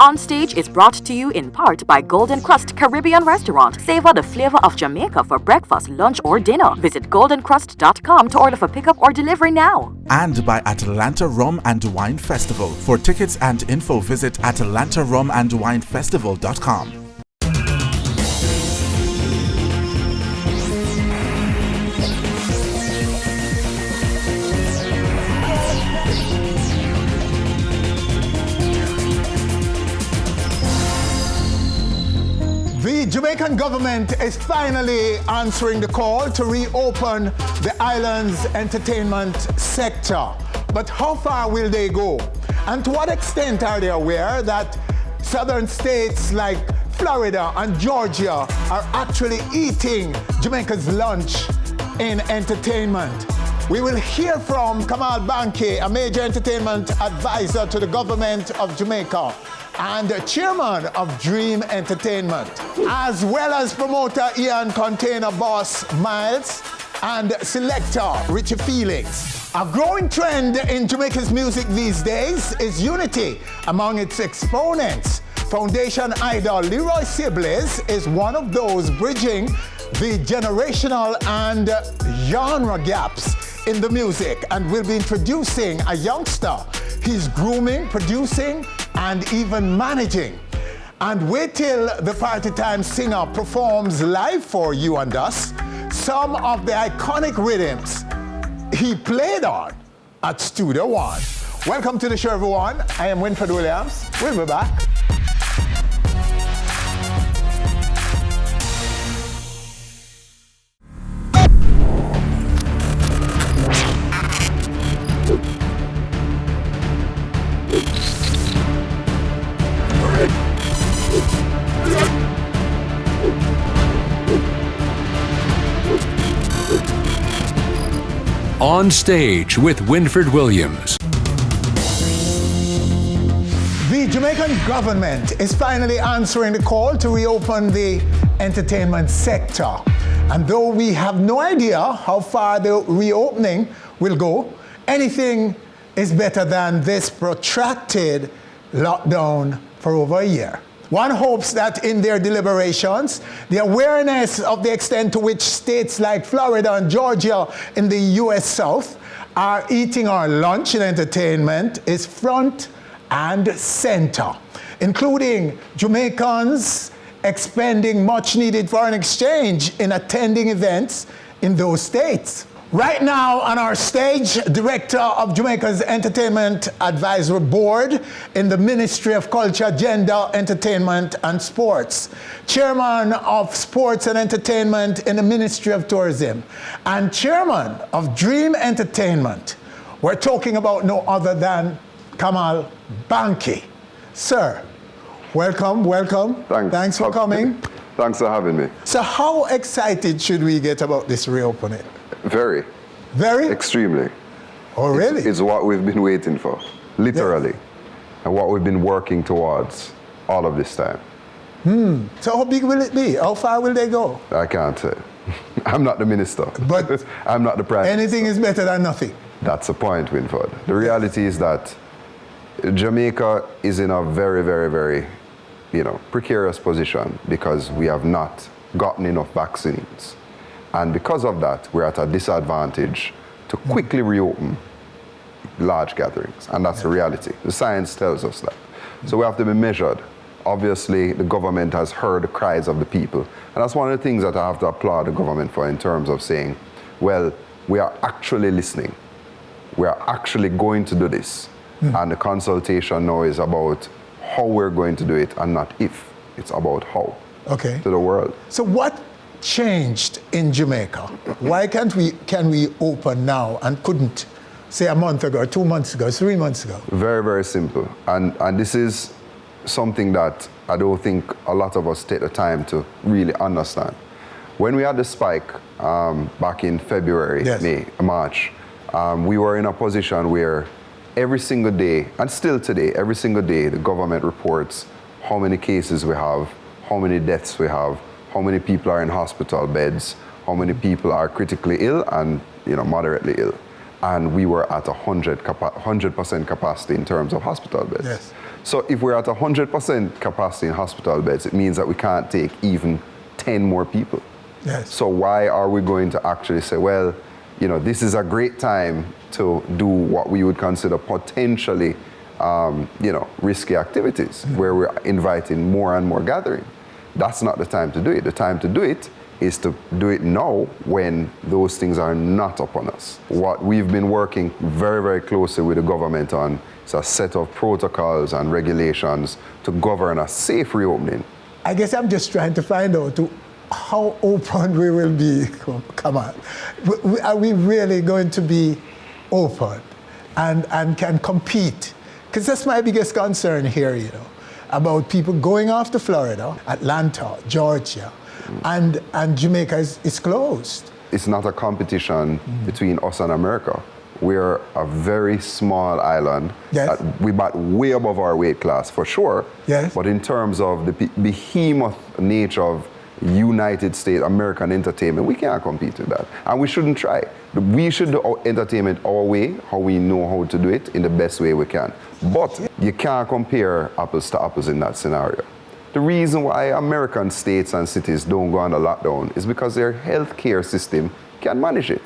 Onstage is brought to you in part by Golden Crust Caribbean Restaurant. Savor the flavor of Jamaica for breakfast, lunch, or dinner. Visit goldencrust.com to order for pickup or delivery now. And by Atlanta Rum and Wine Festival. For tickets and info, visit atlantarumandwinefestival.com. The Jamaican government is finally answering the call to reopen the island's entertainment sector. But how far will they go? And to what extent are they aware that southern states like Florida and Georgia are actually eating Jamaica's lunch in entertainment? We will hear from Comeback-Bankay, a major entertainment advisor to the government of Jamaica and chairman of Dream Entertainment, as well as promoter Ian Container Boss Miles and selector Richie Felix. A growing trend in Jamaica's music these days is unity among its exponents. Foundation idol Leroy Sibbles is one of those bridging the generational and genre gaps in the music, and will be introducing a youngster he's grooming, producing, and even managing. And wait till the Party Time singer performs live for you and us some of the iconic rhythms he played on at Studio One. Welcome to the show, everyone. I am Winfred Williams. We'll be back. On Stage with Winfred Williams. The Jamaican government is finally answering the call to reopen the entertainment sector. And though we have no idea how far the reopening will go, anything is better than this protracted lockdown for over a year. One hopes that in their deliberations, the awareness of the extent to which states like Florida and Georgia in the US South are eating our lunch in entertainment is front and center, including Jamaicans expending much needed foreign exchange in attending events in those states. Right now on our stage, Director of Jamaica's Entertainment Advisory Board in the Ministry of Culture, Gender, Entertainment and Sports, Chairman of Sports and Entertainment in the Ministry of Tourism, and Chairman of Dream Entertainment. We're talking about no other than Comeback-Bankay. Sir, welcome. Thanks for coming. Thanks for having me. So how excited should we get about this reopening? Very. Very? Extremely. Oh, really? It's what we've been waiting for, literally, and what we've been working towards all of this time. So how big will it be? How far will they go? I can't say. I'm not the minister. But I'm not the prime anything minister. is better than nothing. That's the point, Winford. The reality is that Jamaica is in a very, very, very, precarious position because we have not gotten enough vaccines. And because of that, we're at a disadvantage to quickly reopen large gatherings. And that's the reality. The science tells us that. So we have to be measured. Obviously, the government has heard the cries of the people. And that's one of the things that I have to applaud the government for in terms of saying, well, we are actually listening. We are actually going to do this. And the consultation now is about how we're going to do it and not if. It's about how. Okay. To the world. So what changed in Jamaica? Why can we open now and couldn't, say, a month ago, 2 months ago, 3 months ago? Very, very simple. And this is something that I don't think a lot of us take the time to really understand. When we had the spike back in February, yes. March, we were in a position where every single day, and still today, every single day, the government reports how many cases we have, how many deaths we have, how many people are in hospital beds, how many people are critically ill and moderately ill. And we were at 100% capacity in terms of hospital beds. Yes. So if we're at 100% capacity in hospital beds, it means that we can't take even 10 more people. Yes. So why are we going to actually say, well, this is a great time to do what we would consider potentially, risky activities, where we're inviting more and more gathering? That's not the time to do it. The time to do it is to do it now when those things are not upon us. What we've been working very, very closely with the government on is a set of protocols and regulations to govern a safe reopening. I guess I'm just trying to find out how open we will be. Come on. Are we really going to be open and can compete? Because that's my biggest concern here, about people going off to Florida, Atlanta, Georgia, and Jamaica is closed. It's not a competition between us and America. We're a very small island. Yes. We bat way above our weight class, for sure. Yes. But in terms of the behemoth nature of United States American entertainment, we can't compete with that. And we shouldn't try. We should do entertainment our way, how we know how to do it, in the best way we can. But you can't compare apples to apples in that scenario. The reason why American states and cities don't go under lockdown is because their healthcare system can manage it.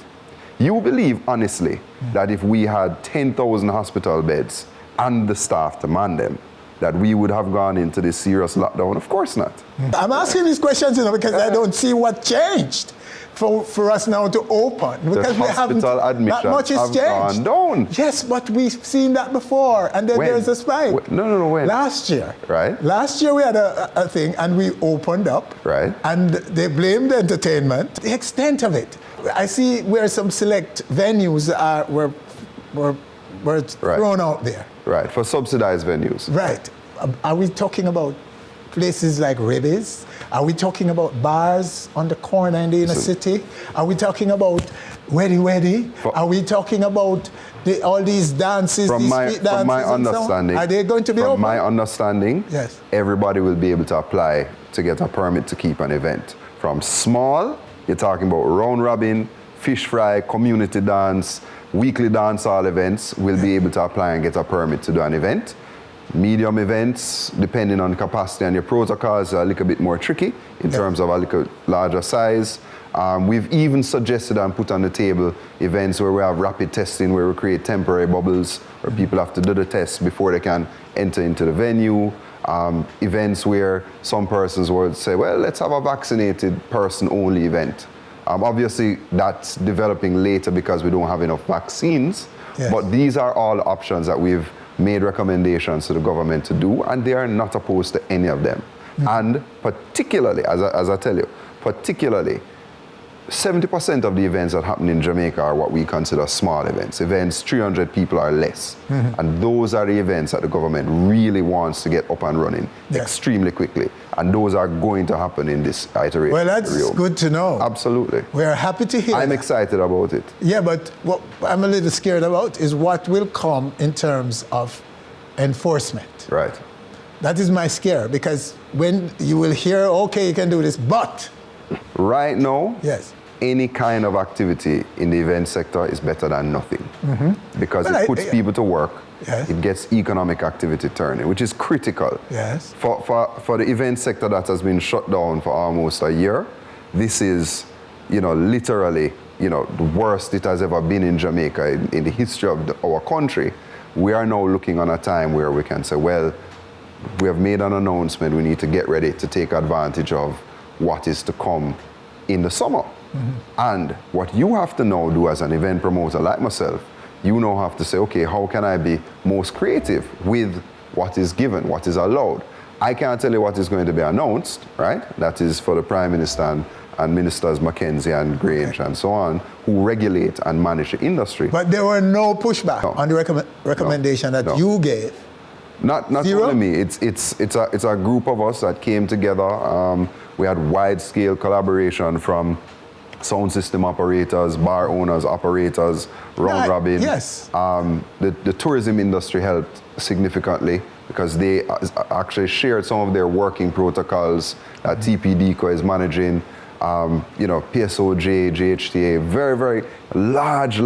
You believe, honestly, that if we had 10,000 hospital beds and the staff to man them, that we would have gone into this serious lockdown? Of course not. I'm asking these questions, because I don't see what changed for us now to open. Because we haven't, not much has changed. Gone down. Yes, but we've seen that before, and then there's a spike. No, when? Last year. Right. Last year we had a thing, and we opened up. Right. And they blamed entertainment. The extent of it. I see where some select venues were thrown out there. Right, for subsidized venues. Right. Are we talking about places like Ribby's? Are we talking about bars on the corner in the inner city? Are we talking about Weddy? Are we talking about all these dances, street dances? From my understanding, are they going to be open? From my understanding, yes, everybody will be able to apply to get a permit to keep an event. From small, you're talking about round robin, fish fry, community dance, weekly dance hall events, will be able to apply and get a permit to do an event. Medium events, depending on capacity and your protocols, are a little bit more tricky in terms of a little larger size. We've even suggested and put on the table events where we have rapid testing, where we create temporary bubbles, where people have to do the test before they can enter into the venue. Events where some persons would say, well, let's have a vaccinated person only event. Obviously, that's developing later because we don't have enough vaccines. Yes. But these are all options that we've made recommendations to the government to do, and they are not opposed to any of them. And particularly, as I tell you, 70% of the events that happen in Jamaica are what we consider small events. Events 300 people or less. And those are the events that the government really wants to get up and running extremely quickly. And those are going to happen in this iteration. Well, that's good to know. Absolutely. We're happy to hear I'm that. excited about it. Yeah, but what I'm a little scared about is what will come in terms of enforcement. Right. That is my scare, because when you will hear, okay, you can do this, but... Right now, yes, any kind of activity in the event sector is better than nothing. Because it puts people to work. Yes. It gets economic activity turning, which is critical. Yes. For the event sector that has been shut down for almost a year, this is, literally, the worst it has ever been in Jamaica in the history of our country. We are now looking on a time where we can say, well, we have made an announcement, we need to get ready to take advantage of what is to come in the summer. And what you have to now do as an event promoter like myself, you now have to say, okay, how can I be most creative with what is given, what is allowed? I can't tell you what is going to be announced, right? That is for the Prime Minister and Ministers Mackenzie and Grange and so on, who regulate and manage the industry. But there were no pushback on the recommendation that you gave. Not only me. It's a group of us that came together. We had wide-scale collaboration from sound system operators, bar owners, operators, round robin. Yes. The tourism industry helped significantly because they actually shared some of their working protocols that TPDCO is managing. PSOJ, GHTA, very, very large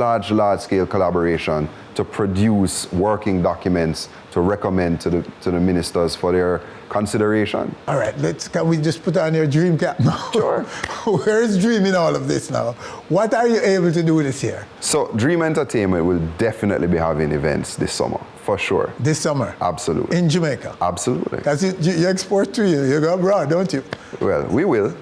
scale collaboration to produce working documents to recommend to the ministers for their consideration. All right, can we just put on your dream cap now? Sure. Where is Dream in all of this now? What are you able to do this year? So Dream Entertainment will definitely be having events this summer, for sure. This summer? Absolutely. In Jamaica? Absolutely. Because you export to you go abroad, don't you? Well, we will.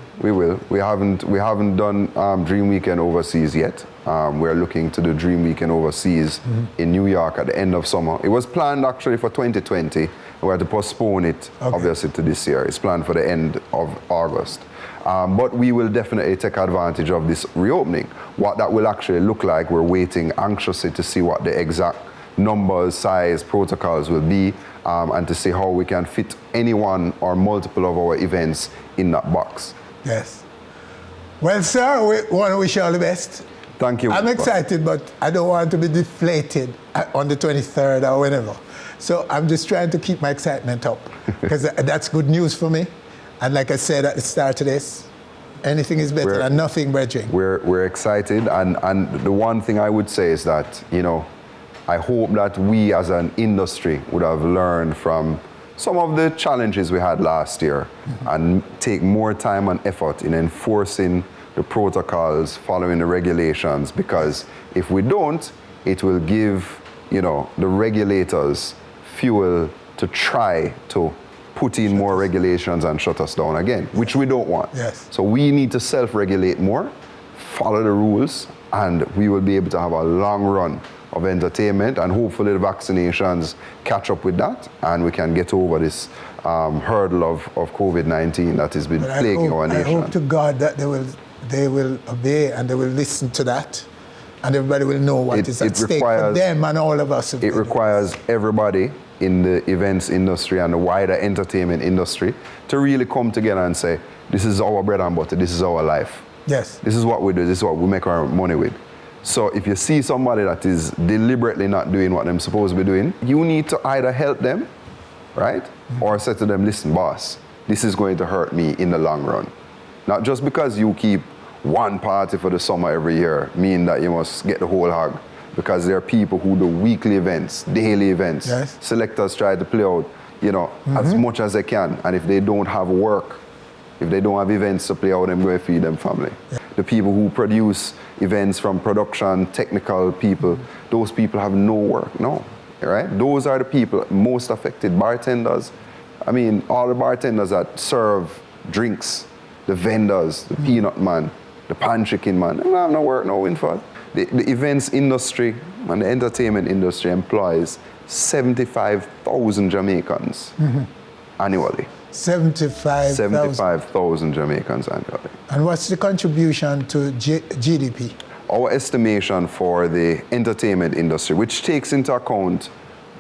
We haven't done Dream Weekend overseas yet. We're looking to do Dream Weekend overseas in New York at the end of summer. It was planned actually for 2020. We had to postpone it, obviously, to this year. It's planned for the end of August. But we will definitely take advantage of this reopening. What that will actually look like, we're waiting anxiously to see what the exact numbers, size, protocols will be, and to see how we can fit any one or multiple of our events in that box. Yes. Well, sir, we want to wish you all the best. Thank you. I'm excited, but I don't want to be deflated on the 23rd or whenever. So I'm just trying to keep my excitement up, because that's good news for me. And like I said at the start of this, anything is better than nothing, brethren. We're excited, and the one thing I would say is that, I hope that we as an industry would have learned from some of the challenges we had last year and take more time and effort in enforcing the protocols, following the regulations, because if we don't, it will give, the regulators fuel to try to put in more regulations and shut us down again, which we don't want. Yes. So we need to self-regulate more, follow the rules, and we will be able to have a long run of entertainment, and hopefully the vaccinations catch up with that, and we can get over this hurdle of COVID-19 that has been plaguing our nation. I hope to God that they will obey and they will listen to that, and everybody will know what is at stake for them and all of us. It requires everybody in the events industry and the wider entertainment industry to really come together and say, this is our bread and butter, this is our life. Yes. This is what we do, this is what we make our money with. So if you see somebody that is deliberately not doing what they're supposed to be doing, you need to either help them, right? Or say to them, listen, boss, this is going to hurt me in the long run. Not just because you keep one party for the summer every year, mean that you must get the whole hog. Because there are people who do weekly events, daily events. Yes. Selectors try to play out, as much as they can. And if they don't have work, if they don't have events to play out, they're going to feed them family. Yeah. The people who produce events from production, technical people, those people have no work, no, right? Those are the people most affected. Bartenders, all the bartenders that serve drinks, the vendors, the peanut man, the pan chicken man, they don't have no work, no win for it. The events industry and the entertainment industry employs 75,000 Jamaicans annually. 75,000 Jamaicans annually. And what's the contribution to GDP? Our estimation for the entertainment industry, which takes into account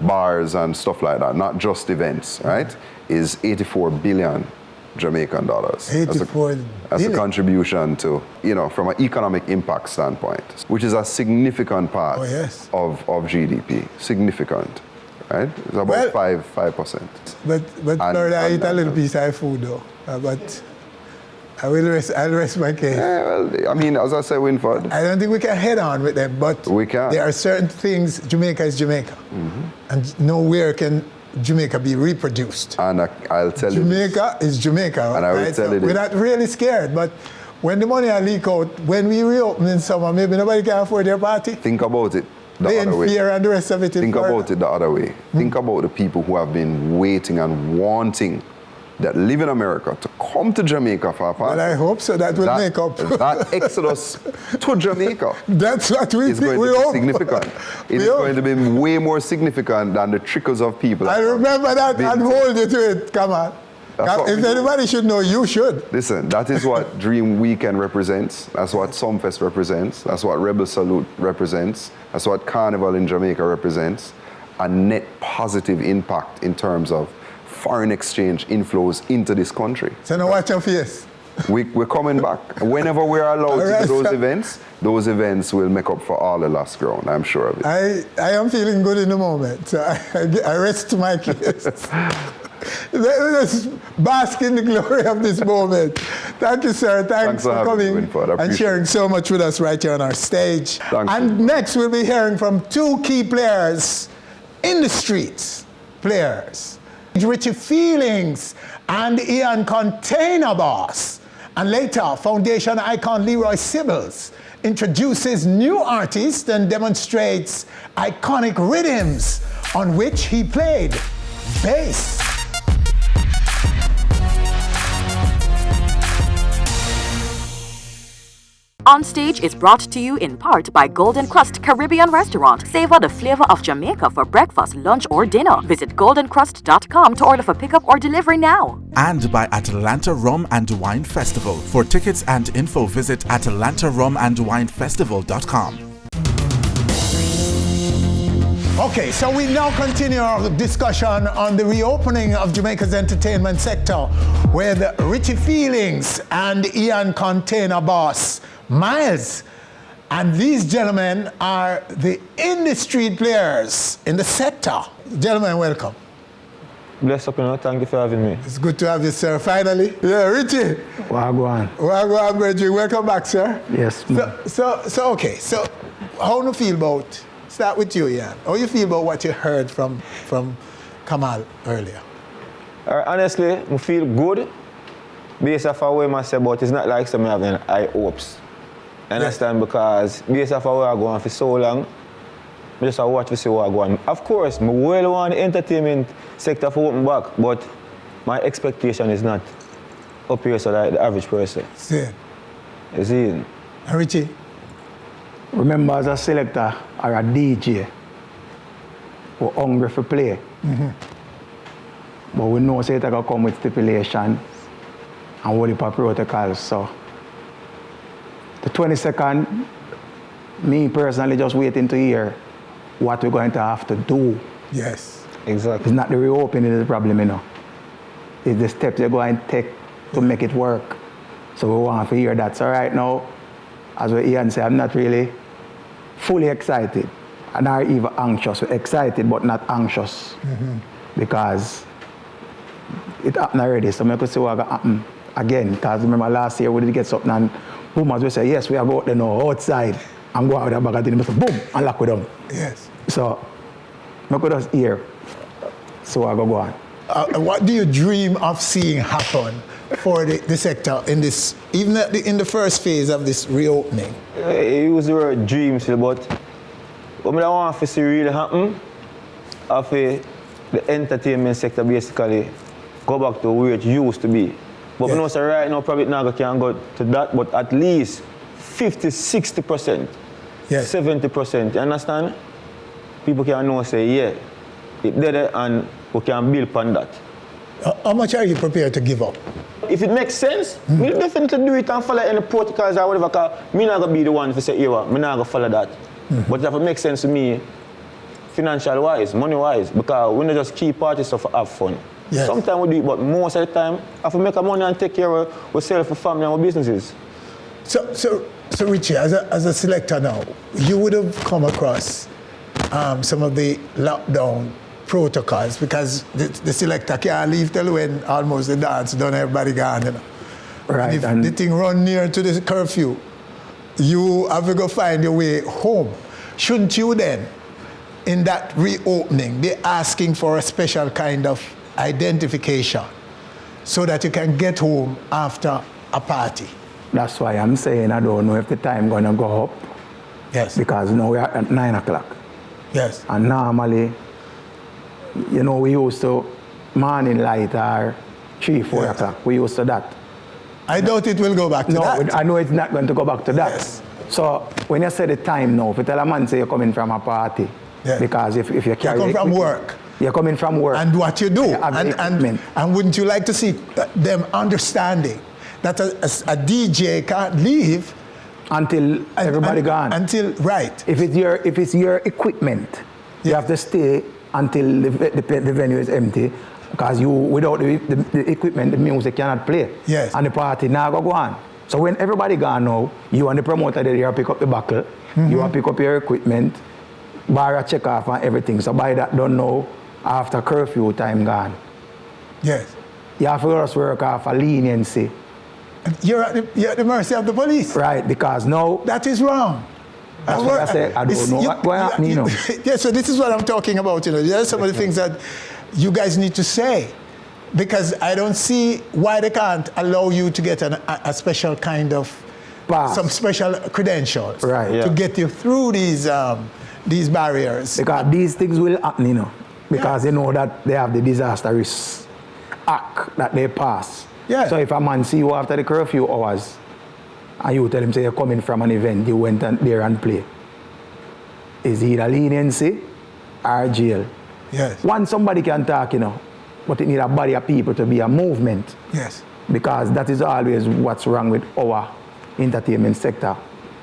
bars and stuff like that, not just events, right, is 84 billion Jamaican dollars. 84 billion. That's a contribution to, from an economic impact standpoint, which is a significant part of GDP. Significant. Right? It's about 5%. But Florida, I eat a little piece of food though. But I'll rest my case. Yeah, as I said, Winford, I don't think we can head on with them, but we can. There are certain things. Jamaica is Jamaica, and nowhere can Jamaica be reproduced. And I'll tell you, Jamaica is Jamaica. And I will tell you, we're not really scared, but when the money leak out, when we reopen in summer, maybe nobody can afford their party. Think about it. Fear and the rest of it. Think about it the other way. Think about the people who have been waiting and wanting, that live in America, to come to Jamaica for a party. Well, I hope so. That will make up. That exodus to Jamaica. That's what we is going to be significant. It is going to be way more significant than the trickles of people. I remember that and hold you to it. Come on. If anybody should know, you should. Listen, that is what Dream Weekend represents. That's what Sumfest represents. That's what Rebel Salute represents. That's what Carnival in Jamaica represents. A net positive impact in terms of foreign exchange inflows into this country. So now watch your face. We're coming back. Whenever we're allowed to do those events will make up for all the lost ground, I'm sure of it. I am feeling good in the moment. So I rest my case. Let's bask in the glory of this moment. Thank you, sir. Thanks for coming and sharing so much with us right here on our stage. And next, we'll be hearing from two key players in the streets. Players. Richie Feelings and Ian Container Boss. And later, foundation icon Leroy Sibbles introduces new artists and demonstrates iconic rhythms on which he played bass. Onstage is brought to you in part by Golden Crust Caribbean Restaurant. Savor the flavor of Jamaica for breakfast, lunch, or dinner. Visit goldencrust.com to order for pickup or delivery now. And by Atlanta Rum and Wine Festival. For tickets and info, visit atlantarumandwinefestival.com. Okay, so we now continue our discussion on the reopening of Jamaica's entertainment sector with Richie Feelings and Ian Container Boss Miles. And these gentlemen are the industry players in the sector. Gentlemen, welcome. Bless up, thank you for having me. It's good to have you, sir, finally. Yeah, Richie. Wagwan. Wagwan, Bridget. Welcome back, sir. Yes, So, okay, so how do you feel about, start with you, Ian. How do you feel about what you heard from Kamal earlier? Honestly, I feel good. Based off of what I say, but it's not like some having high hopes. Understand? Because based off of where I'm going for so long, I just watch to see what I'm going. Of course, I well want the entertainment sector to open back, but my expectation is not up here so like the average person. See. You see? Richie? Remember, as a selector or a DJ, we're hungry for play. Mm-hmm. But we know say it can come with stipulations and what the protocols. So the 22nd, me personally just waiting to hear what we're going to have to do. Yes. Exactly. It's not the reopening is the problem, you know. It's the steps they're going to take to make it work. So we want to hear that. So right now, as what Ian said, I'm not really fully excited and not even anxious. We're excited but not anxious because it happened already. So I could see what happen again. Because remember last year we did get something and boomers will say, yes, we are out there now, outside, and go out there back at the boom, and lock with them. Yes. So I could just hear. So I go on. What do you dream of seeing happen for the sector in this, even in the first phase of this reopening? It was the word dreams, but what I want to see really happen, of the entertainment sector basically go back to where it used to be. But we know so right now probably not can go to that, but at least 50, 60%, 70%, you understand? People can know say, yeah, it did it and we can build upon that. How much are you prepared to give up? If it makes sense, we'll definitely do it and follow any protocols or whatever, because I'm not going to be the one to say, yeah, I'm not going to follow that. But if it makes sense to me, financial-wise, money-wise, because we don't just keep parties to have fun. Yes. Sometimes we do it, but most of the time, I have to make money and take care of ourselves, for family and our businesses. So Richie, as a selector now, you would have come across some of the lockdown protocols because the selector can't leave till when almost the dance done, everybody gone, you know. Right. And if the thing run near to the curfew, you have to go find your way home. Shouldn't you then, in that reopening, be asking for a special kind of identification so that you can get home after a party? That's why I'm saying I don't know if the time gonna go up. Yes. Because now we're at 9 o'clock. Yes. And normally, you know, we used to morning light or 3, 4 o'clock. We used to that. I doubt it will go back to that. I know it's not going to go back to that. Yes. So when you say the time now, if you tell a man say you're coming from a party, because if you carry... You come from work. You're coming from work. And what you do. And wouldn't you like to see them understanding that a DJ can't leave until everybody gone. Right. If it's your equipment, you have to stay until the venue is empty, because without the equipment, the music cannot play. Yes. And the party now go on. So when everybody gone now, you and the promoter there, you pick up the buckle, you pick up your equipment, bar a check off and everything. So by that don't know after curfew time gone. Yes. You have to just work off a leniency. You're at the mercy of the police. Right, because now... That is wrong. That's what I say. I don't know what's happening, you know. Yeah, so this is what I'm talking about, you know. There are some of the things that you guys need to say. Because I don't see why they can't allow you to get a special kind of... Pass. Some special credentials. Right. To get you through these barriers. Because these things will happen, you know. Because you know that they have the disaster risk act that they pass. Yeah. So if a man see you after the curfew hours and you tell him, say, you're coming from an event, you went there and play, is either leniency or jail. Yes. One, somebody can talk, you know, but it need a body of people to be a movement. Yes. Because that is always what's wrong with our entertainment sector.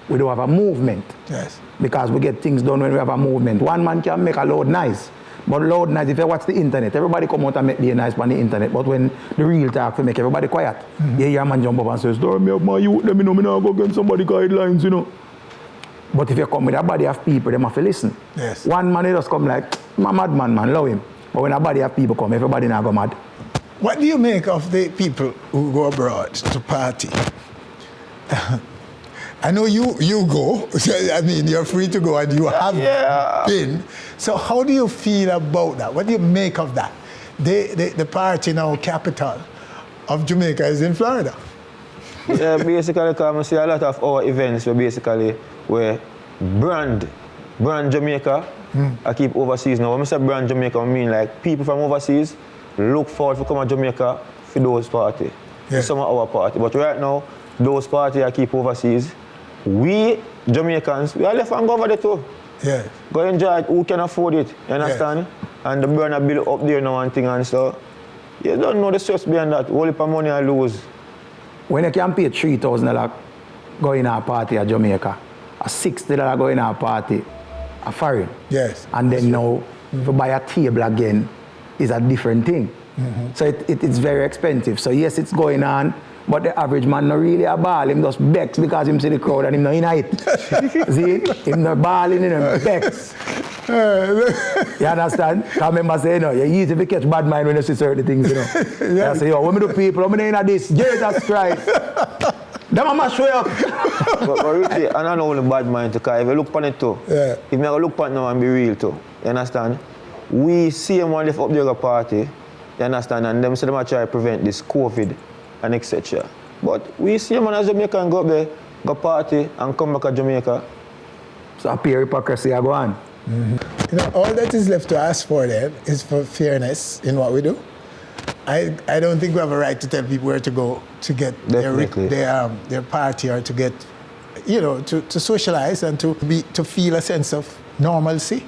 We don't have a movement. Yes. Because we get things done when we have a movement. One man can make a loud noise. But loud noise, if you watch the internet, everybody come out and make the noise on the internet. But when the real talk, we make everybody quiet. You hear a man jump up and says, "Don't me up my youth, let me know, me not go against somebody guidelines, you know." But if you come with a body of people, they have to listen. Yes. One man, he just come like, I'm a madman, man, love him. But when a body of people come, everybody now go mad. What do you make of the people who go abroad to party? I know you go. I mean, you're free to go and you have been. So how do you feel about that? What do you make of that? The party now capital of Jamaica is in Florida. Yeah, basically, I see a lot of our events where brand Jamaica, I keep overseas now. When I say brand Jamaica, I mean like people from overseas look forward to come to Jamaica for those parties. Yeah. Some of our party. But right now, those parties I keep overseas, we Jamaicans, we are left and go over there too. Yeah. Go enjoy it, who can afford it, you understand? Yes. And the burner bill up there now and thing and so. You don't know the stress behind that. Whole heap of money I lose. When you can pay $3,000 going to a party at Jamaica, a $60 going to a party at foreign. Yes. And then now, to buy a table again is a different thing. So it's very expensive. So yes, it's going on, but the average man not really a ball. Him just begs because him see the crowd and him not in it. See? Him not balling in him begs. You understand? I remember saying, you easy to catch bad mind when you see certain things, you know. Yeah. I say, when me do people, when me in this, Jesus Christ. Them a mash way up. but really, and I know only bad mind to because if you look on it too, if me go look on it now and be real too, you understand? We see them one lift up the party, you understand, and them say them try to prevent this COVID and etc. But we see them as Jamaican go up there, go party and come back to Jamaica. So a pure hypocrisy go on. You know, all that is left to ask for then is for fairness in what we do. I don't think we have a right to tell people where to go to get their party or to get, you know, to socialize and to feel a sense of normalcy.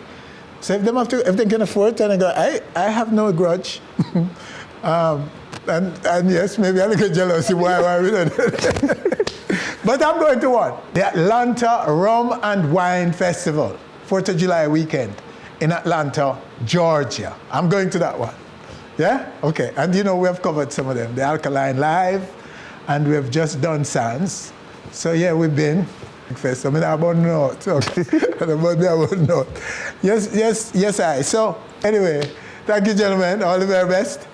So if they can afford it, and I have no grudge. And yes, maybe a little jealousy why we don't. But I'm going to what? The Atlanta Rum and Wine Festival, 4th of July weekend in Atlanta, Georgia. I'm going to that one. Yeah? Okay. And you know, we have covered some of them. The Alkaline Live, and we have just done Sands. So yeah, we've been. I mean, I won't know. Yes, I. So anyway, thank you, gentlemen. All the very best.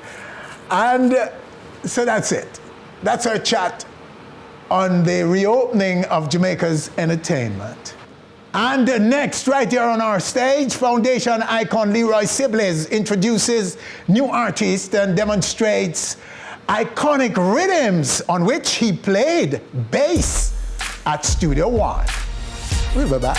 And so that's it. That's our chat on the reopening of Jamaica's entertainment. And next, right here on our stage, Foundation icon Leroy Sibbles introduces new artists and demonstrates iconic rhythms on which he played bass at Studio One. We'll be back.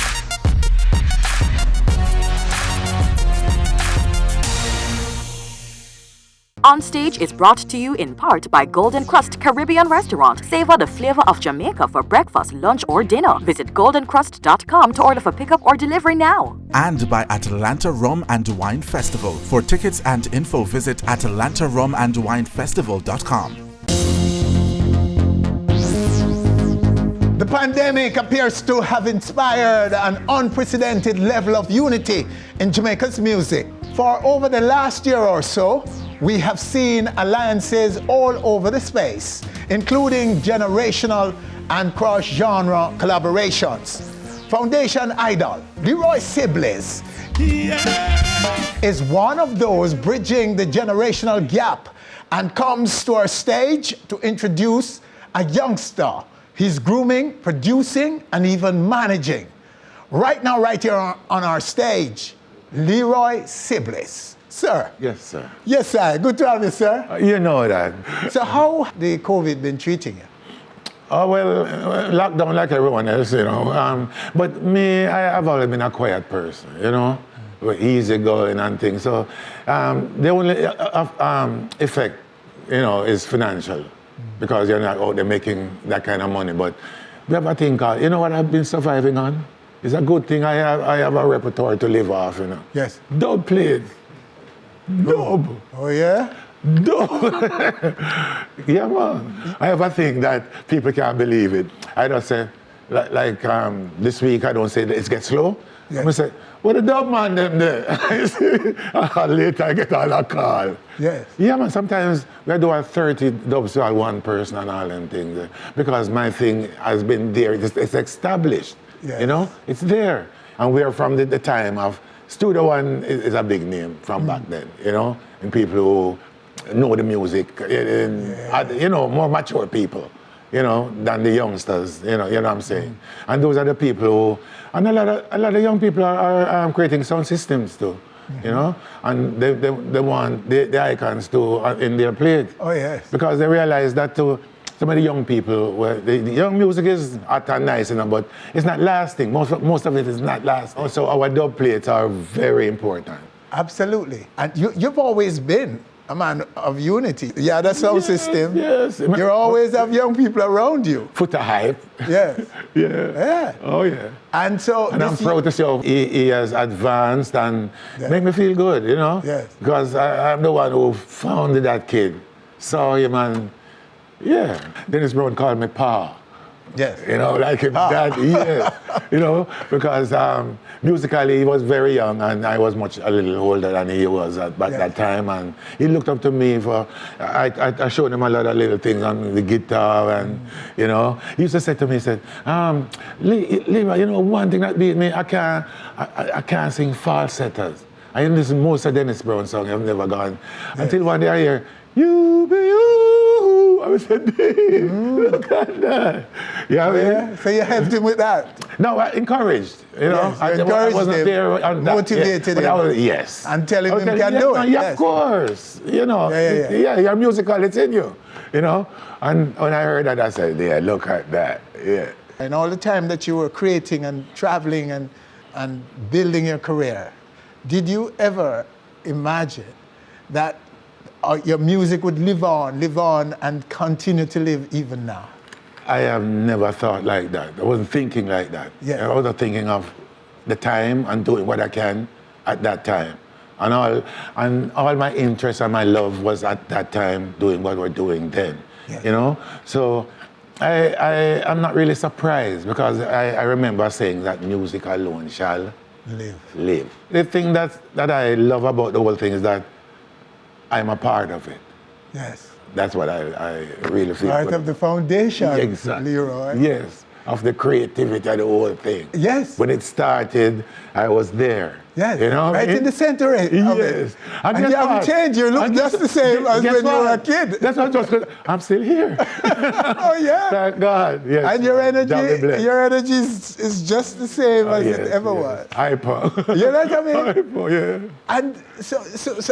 Onstage is brought to you in part by Golden Crust Caribbean Restaurant. Savor the flavor of Jamaica for breakfast, lunch, or dinner. Visit goldencrust.com to order for pickup or delivery now. And by Atlanta Rum and Wine Festival. For tickets and info, visit atlantarumandwinefestival.com. The pandemic appears to have inspired an unprecedented level of unity in Jamaica's music. For over the last year or so, we have seen alliances all over the space, including generational and cross-genre collaborations. Foundation idol, Leroy Sibbles. Yeah. is one of those bridging the generational gap and comes to our stage to introduce a youngster. He's grooming, producing, and even managing. Right now, right here on our stage, Leroy Sibbles. Sir. Yes, sir. Yes, sir. Good to have you, sir. You know that. So how the COVID been treating you? Oh, well, lockdown like everyone else, you know. But me, I've always been a quiet person, you know. Easygoing and things. So the only effect, you know, is financial. Because you're not out there making that kind of money. But we have a thing called, you know what I've been surviving on? It's a good thing I have a repertoire to live off, you know. Yes. Dub plays. Dub. Oh, yeah? Dub. Yeah, man. I have a thing that people can't believe it. I don't say, like this week, I don't say it gets slow. Yes. I'm going to say, what the dub man them there? Later I get all a call. Yes. Yeah, man, sometimes we do 30 dubs to one person and all them things. Because my thing has been there, it's established. Yes. You know, it's there. And we are from the time of, Studio One is a big name from back then, you know, and people who know the music, you know, more mature people, you know, than the youngsters, you know what I'm saying? And those are the people who, and a lot of young people are creating sound systems too, you know, and they want the icons to in their plate. Oh, yes. Because they realize that too. Some of the young people, the young music is hot and nice, you know, but it's not lasting. Most of it is not lasting. Also, our dub plates are very important. Absolutely. And you've always been a man of unity. Yeah, the sound system. Yes. You always have young people around you. Foot of hype. Yes. Yeah. Yeah. Oh, yeah. And so... And I'm proud to see how he has advanced and make me feel good, you know? Yes. Because I'm the one who founded that kid. So, yeah, man. Yeah, Dennis Brown called me Pa. Yes. You know, like him, Dad, yeah. You know, because musically he was very young and I was a little older than he was at that time. And he looked up to me for, I showed him a lot of little things on the guitar and, you know. He used to say to me, he said, Leroy, you know, one thing that beat me, I can't sing falsettos. I listen to most of Dennis Brown songs, I've never gone. Until one day I hear, you be you. I said, look at that. Yeah, I mean? So you helped him with that? No, I encouraged. You know, Yes, you encouraged I wasn't him, there on that. motivated him. Yes. And telling him he can yeah, do no, it. Yeah, Yes. of course. You know, Yeah. you're musical, it's in you. You know, and when I heard that, I said, yeah, look at that. Yeah. And all the time that you were creating and traveling and building your career, did you ever imagine that your music would live on and continue to live even now? I have never thought like that. I wasn't thinking like that. Yeah. I was thinking of the time and doing what I can at that time. And all my interest and my love was at that time doing what we're doing then. Yeah. You know? So I'm not really surprised because I remember saying that music alone shall live. The thing that I love about the whole thing is that I'm a part of it. Yes. That's what I really feel. Part of the foundation, exactly. Leroy. Yes, of the creativity of the whole thing. Yes. When it started, I was there. Yes, you know, right in the center of it. Yes. And you haven't changed. You look just the same as when you were a kid. That's what I'm still here. Oh, yeah. Thank God. Yes. And your energy is just the same as it ever was. Hyper. You know what I mean? Hyper, yeah.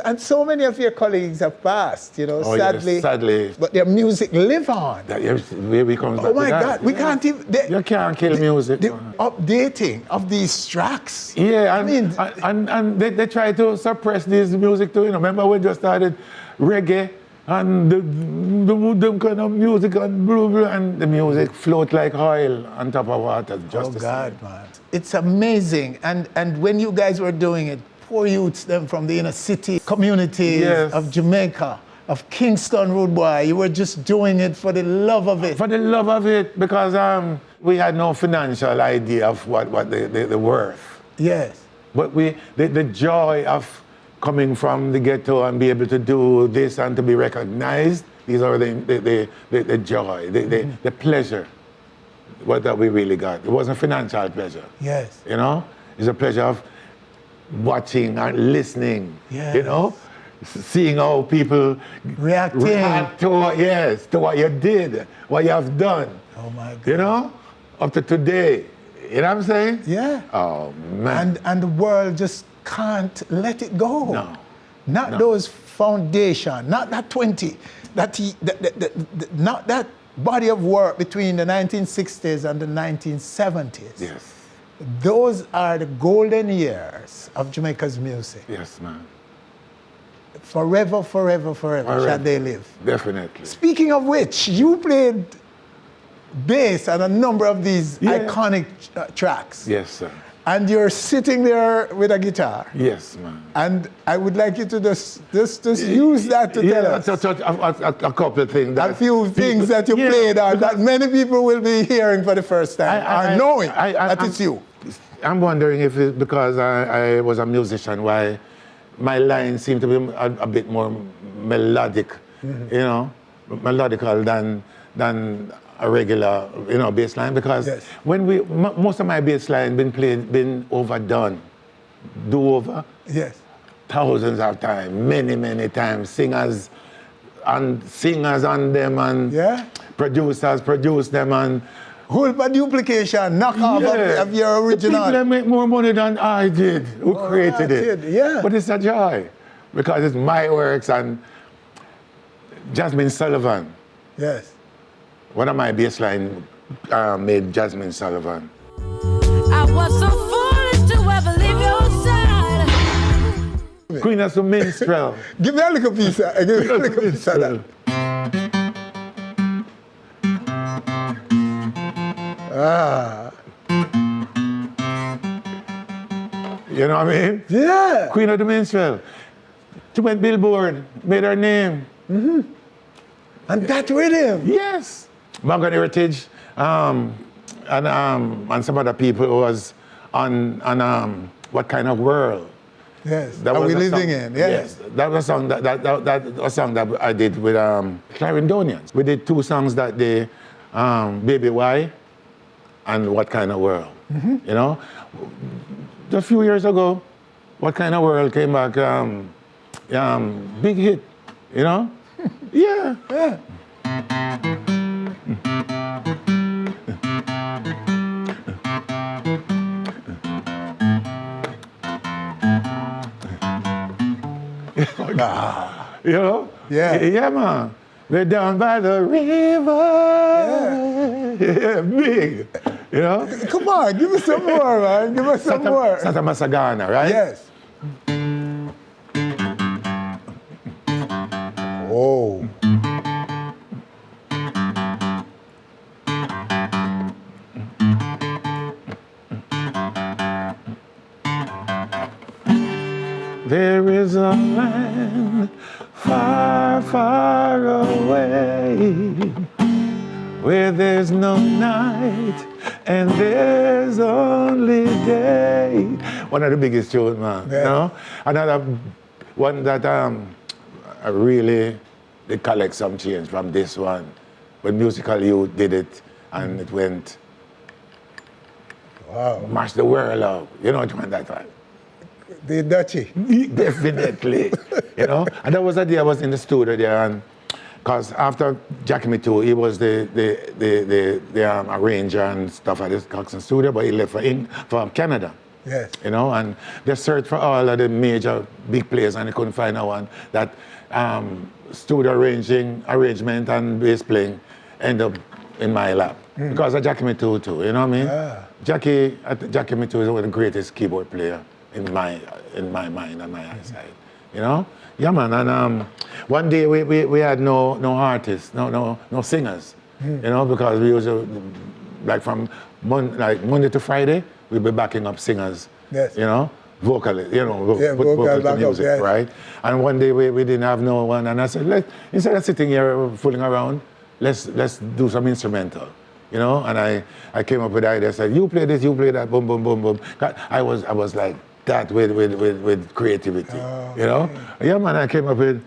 And so many of your colleagues have passed, you know, sadly. Yes, sadly. But their music live on. Where we come back Oh, my to that. God. We can't even... You can't kill music. The updating of these tracks. Yeah, I mean... And they try to suppress this music too. You know, remember we just started reggae and the kind of music and the music float like oil on top of water. Just God, man. It's amazing. And when you guys were doing it, poor youths them from the inner city communities of Jamaica, of Kingston, Rude Boy, you were just doing it for the love of it. For the love of it, because we had no financial idea of what the worth. Yes. But the joy of coming from the ghetto and be able to do this and to be recognized, these are the joy, the pleasure that we really got. It wasn't financial pleasure. Yes. You know? It's a pleasure of watching and listening, Yes. you know, seeing how people Reacting. react to what you did, what you have done. Oh my God. You know, up to today. You know what I'm saying? Yeah. Oh man. And the world just can't let it go. No. Not No. those foundation, not that 20, not that body of work between the 1960s and the 1970s. Yes. Those are the golden years of Jamaica's music. Yes, man. Forever, forever, forever shall they live. Definitely. Speaking of which, you played bass on a number of these iconic tracks. Yes, sir. And you're sitting there with a guitar. Yes, man. And I would like you to just use that to tell us A couple of things. a few things that you played on that many people will be hearing for the first time or knowing that it's you. I'm wondering if it's because I was a musician, why my lines seem to be a bit more melodic, you know, melodical than a regular, you know, bass line. Because when most of my bass line been overdone, do-over. Yes. Thousands of times, many times. Singers on them and producers produce them and whole duplication, knockoff of your original. People that make more money than I did, who created it. Yeah. But it's a joy because it's my works and Jasmine Sullivan. Yes. One of my bass line made Jasmine Sullivan. I was so foolish to ever leave your side. Queen of the Minstrel. Give me a little piece of that. Ah. You know what I mean? Yeah. Queen of the Minstrel. She went Billboard, made her name. Mm-hmm. And that rhythm. Yes. Morgan Heritage and some other people who was on What Kind of World. Yes. That Are was we a living song, in? Yes. That was a song that a song that I did with Clarendonians. We did two songs that day, Baby Why and What Kind of World. Mm-hmm. You know, just a few years ago, What Kind of World came back, big hit. You know, yeah. You know? Yeah, man. We're down by the river. Yeah, big. You know? Come on, give us some more, man. Give us some more. Santa Masagana, right? Yes. Oh. There is a land far, far away where there's no night and there's only day. One of the biggest tunes, man. You know? Another one that I really did collect some change from this one. When Musical Youth did it and it went, wow, mash the world up. You know which one that one? The Dutchie. Definitely. You know? And that was the day I was in the studio there, and because after Jackie Me Too, he was the arranger and stuff at the Coxon studio, but he left for Canada. Yes. You know, and they searched for all of the major big players and they couldn't find no one that studio arrangement and bass playing end up in my lap. Because of Jackie Me Too, you know what I mean? Yeah. Jackie Me Too is one of the greatest keyboard player in my mind and my eyesight. You know? Yeah, man. And one day we had no artists, no singers. You know, because we usually, like from Monday to Friday, we'd be backing up singers. Yes. You know, vocally, you know, put vocal vocal to backup, music, yes. right? And one day we didn't have no one, and I said, instead of sitting here fooling around, let's do some instrumental. You know, and I came up with the idea. I said, you play this, you play that, boom, boom, boom, boom. I was like that with creativity. Oh, you know? okay. Yeah, man, I came up with.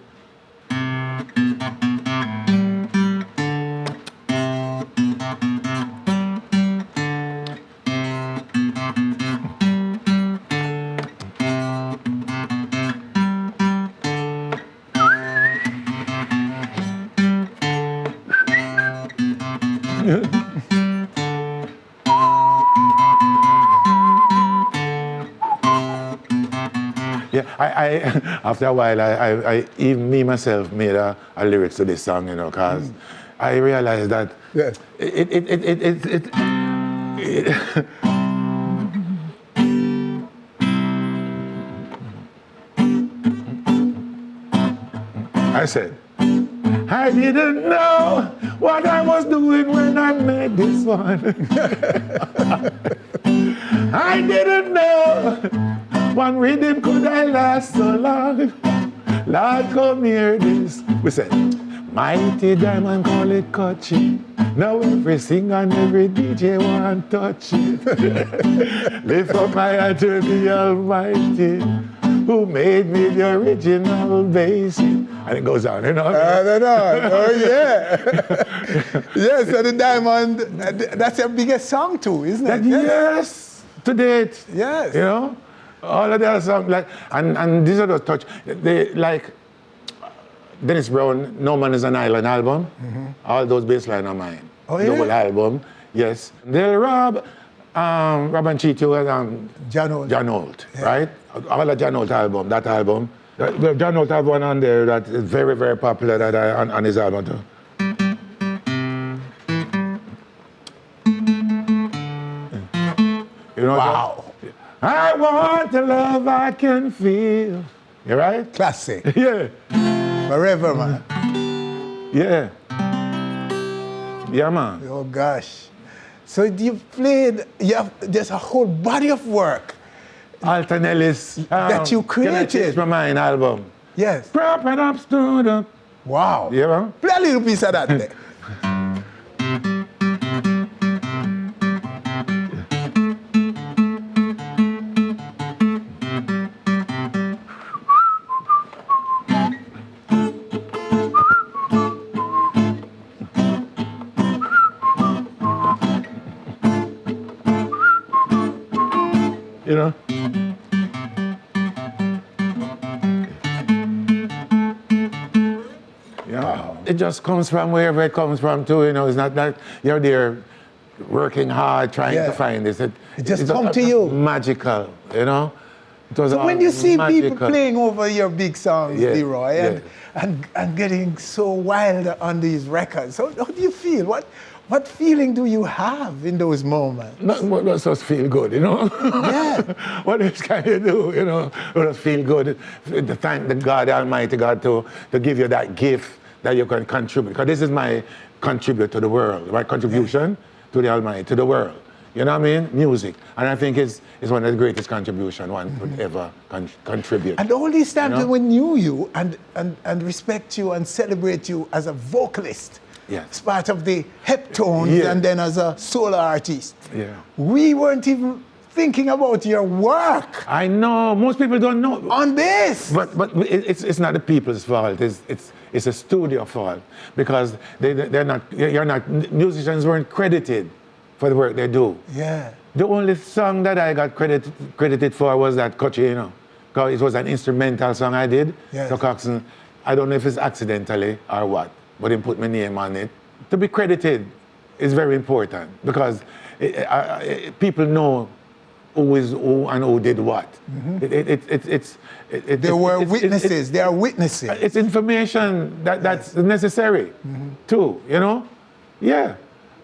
Yeah, I after a while, I even me myself made a lyrics to this song, you know, because I realized that Yes. I said, I didn't know what I was doing when I made this one. I didn't know one rhythm could I last so long. Lord, come hear this. We said, mighty diamond call it coachy. Now every singer and every DJ want touch it. Lift up my hand to the Almighty, who made me the original bass. And it goes on, you know. Oh, yeah. Yes, so the Diamond, that's your biggest song too, isn't it? Yes, to date. Yes. You know, all of their songs, like, and these are those touch, they, like, Dennis Brown, No Man is an Island album, all those bass lines are mine. Oh, yeah? The whole album, yes. They'll Rob and Chito and John Holt. John Holt, Yeah. right? All the John Holt album, that album. The John Holt have one on there that is very, very popular that on his album too. You know, Wow. I want the love I can feel. You right? Classic. Yeah. Forever, man. Yeah. Yeah, man. Oh, gosh. So you've played, there's a whole body of work. Alton Ellis. That you Can I created. Change My Mind album. Yes. Prop and up, stood up. Wow. Yeah, man. Play a little piece of that there. You know? Yeah. It just comes from wherever it comes from too, you know. It's not that you're there working hard trying Yeah. to find this. It just it's come to you. Magical, you know? It was So all when you see magical. people playing over your big songs, Yeah, Leroy, yeah. and getting so wild on these records, how do you feel? What feeling do you have in those moments? What does us feel good, you know? Yeah. What else can you do, you know? Let us feel good. To thank the God, Almighty God, to give you that gift that you can contribute. Because this is my contribute to the world, my contribution to the Almighty, to the world. You know what I mean? Music. And I think it's one of the greatest contribution one could ever contribute. And all these times You know? we knew you and respect you and celebrate you as a vocalist. Yes. As part of the Heptones Yeah. and then as a solo artist. Yeah. We weren't even thinking about your work I know, most people don't know. on this. But it's not the people's fault. It's a studio fault because musicians weren't credited for the work they do. Yeah. The only song that I got credited for was that Kochi, you know, because it was an instrumental song I did. Yes. So Coxon, I don't know if it's accidentally or what, but he put my name on it. To be credited is very important because people know who is who and who did what. There were witnesses. There are witnesses. It's information that's necessary too, you know? Yeah.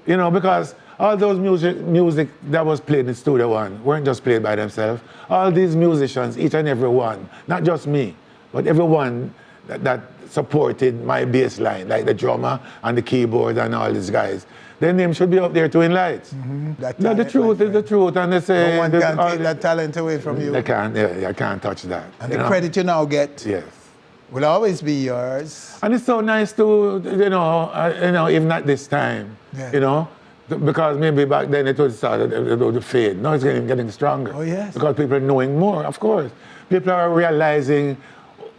You know, because all those music that was played in Studio One weren't just played by themselves. All these musicians, each and every one, not just me, but everyone that supported my bass line, like the drummer and the keyboard and all these guys, their name should be up there to in lights. No, the truth is the truth, and they say... No one can take that talent away from you. They can't, I can't touch that. And you the know? credit you now get Yes. will always be yours. And it's so nice to, even at this time, Yeah. you know, because maybe back then it was started to fade. Now it's getting stronger. Oh, yes. Because people are knowing more, of course. People are realizing